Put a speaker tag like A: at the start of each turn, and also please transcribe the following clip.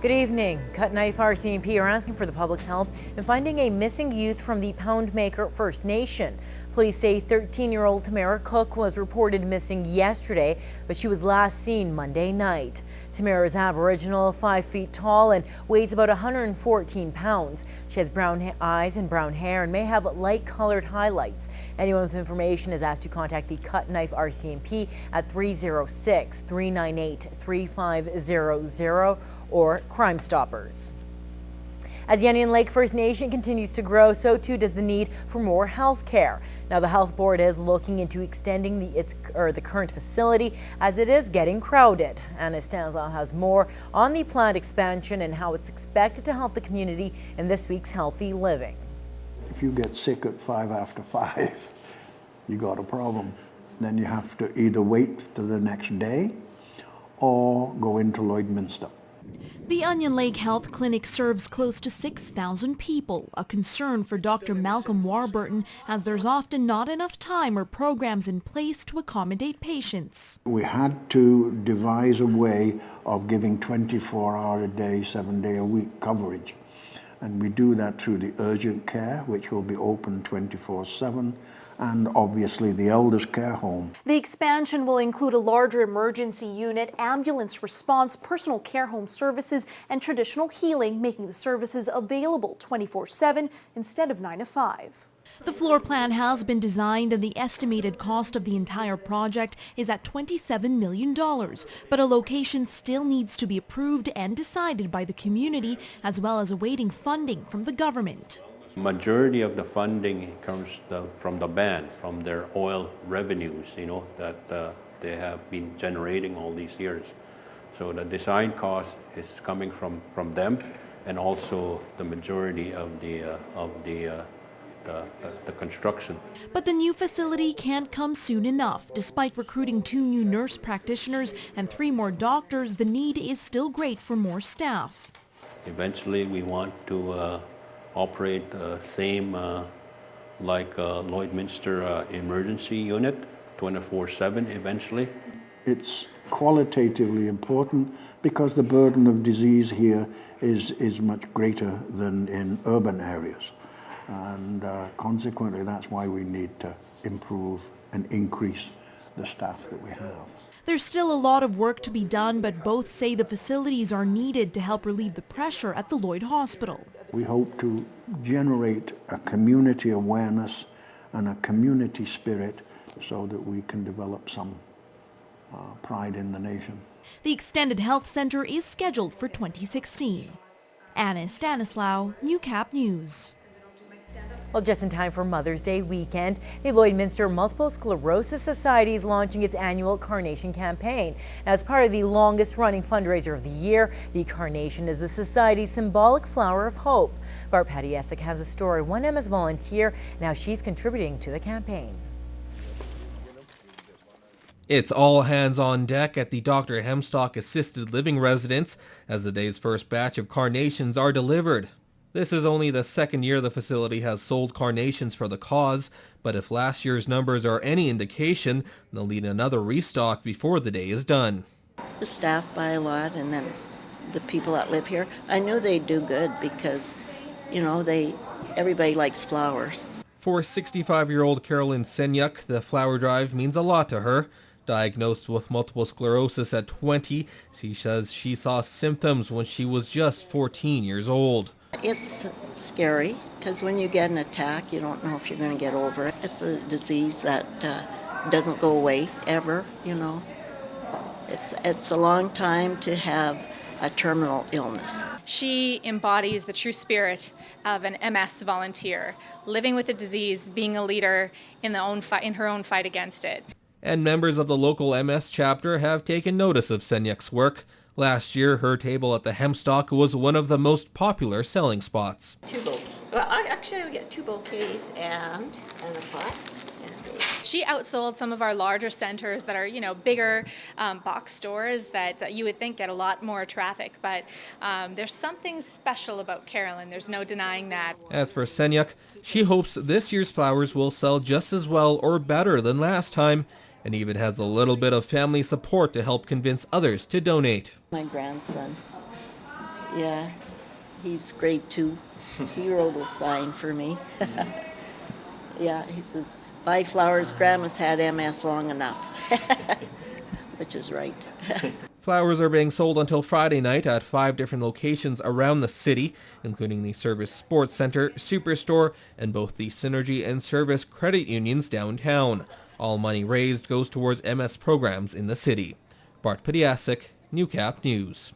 A: Good evening. Cut Knife RCMP are asking for the public's help in finding a missing youth from the Poundmaker First Nation. Police say 13-year-old Tamara Cook was reported missing yesterday, but she was last seen Monday night. Tamara is Aboriginal, 5 feet tall, and weighs about 114 pounds. She has brown eyes and brown hair and may have light-colored highlights. Anyone with information is asked to contact the Cut Knife RCMP at 306-398-3500 or Crime Stoppers. As the Onion Lake First Nation continues to grow, so too does the need for more health care. Now, the Health Board is looking into extending the current facility as it is getting crowded. Anna Stanislaw has more on the planned expansion and how it's expected to help the community in this week's Healthy Living.
B: If you get sick at 5 after 5, you got a problem. Then you have to either wait till the next day or go into Lloydminster.
C: The Onion Lake Health Clinic serves close to 6,000 people, a concern for Dr. Malcolm Warburton, as there's often not enough time or programs in place to accommodate patients.
B: We had to devise a way of giving 24-hour-a-day, 7-day-a-week coverage. And we do that through the urgent care, which will be open 24/7, and obviously the elders care home.
D: The expansion will include a larger emergency unit, ambulance response, personal care home services, and traditional healing, making the services available 24/7 instead of 9 to 5.
C: The floor plan has been designed and the estimated cost of the entire project is at $27 million, but a location still needs to be approved and decided by the community, as well as awaiting funding from the government.
E: Majority of the funding comes from the band, from their oil revenues, that they have been generating all these years. So the design cost is coming from them, and also the majority of the construction.
C: But the new facility can't come soon enough. Despite recruiting 2 new nurse practitioners and 3 more doctors, the need is still great for more staff.
E: Eventually we want to operate same like Lloydminster emergency unit 24/7 eventually.
B: It's qualitatively important because the burden of disease here is much greater than in urban areas. And consequently, that's why we need to improve and increase the staff that we have.
C: There's still a lot of work to be done, but both say the facilities are needed to help relieve the pressure at the Lloyd Hospital.
B: We hope to generate a community awareness and a community spirit so that we can develop some pride in the nation.
C: The Extended Health Center is scheduled for 2016. Anna Stanislaw, Newcap News.
A: Well, just in time for Mother's Day weekend, the Lloydminster Multiple Sclerosis Society is launching its annual Carnation Campaign. As part of the longest-running fundraiser of the year, the Carnation is the Society's symbolic flower of hope. Barb Patiesic has a story. One MS volunteer, now she's contributing to the campaign.
F: It's all hands on deck at the Dr. Hemstock Assisted Living Residence as the day's first batch of carnations are delivered. This is only the second year the facility has sold carnations for the cause, but if last year's numbers are any indication, they'll need another restock before the day is done.
G: The staff buy a lot, and then the people that live here, I knew they'd do good because, everybody likes flowers.
F: For 65-year-old Carolyn Senyuk, the flower drive means a lot to her. Diagnosed with multiple sclerosis at 20, she says she saw symptoms when she was just 14 years old.
G: It's scary because when you get an attack, you don't know if you're going to get over it. It's a disease that doesn't go away ever, It's a long time to have a terminal illness.
H: She embodies the true spirit of an MS volunteer, living with the disease, being a leader in her own fight against it.
F: And members of the local MS chapter have taken notice of Senyuk's work. Last year, her table at the Hemstock was one of the most popular selling spots.
I: 2 bouquets. Well, I get 2 bouquets and a pot.
H: She outsold some of our larger centers that are, bigger box stores that you would think get a lot more traffic. But there's something special about Carolyn. There's no denying that.
F: As for Senyuk, she hopes this year's flowers will sell just as well or better than last time, and even has a little bit of family support to help convince others to donate.
G: My grandson, Yeah, he's grade 2. He wrote a sign for me. Yeah, he says, buy flowers, Grandma's had MS long enough. Which is right.
F: Flowers are being sold until Friday night at 5 different locations around the city, including the Service Sports Centre, Superstore, and both the Synergy and Service credit unions downtown. All money raised goes towards MS programs in the city. Bart Pediasic, Newcap News.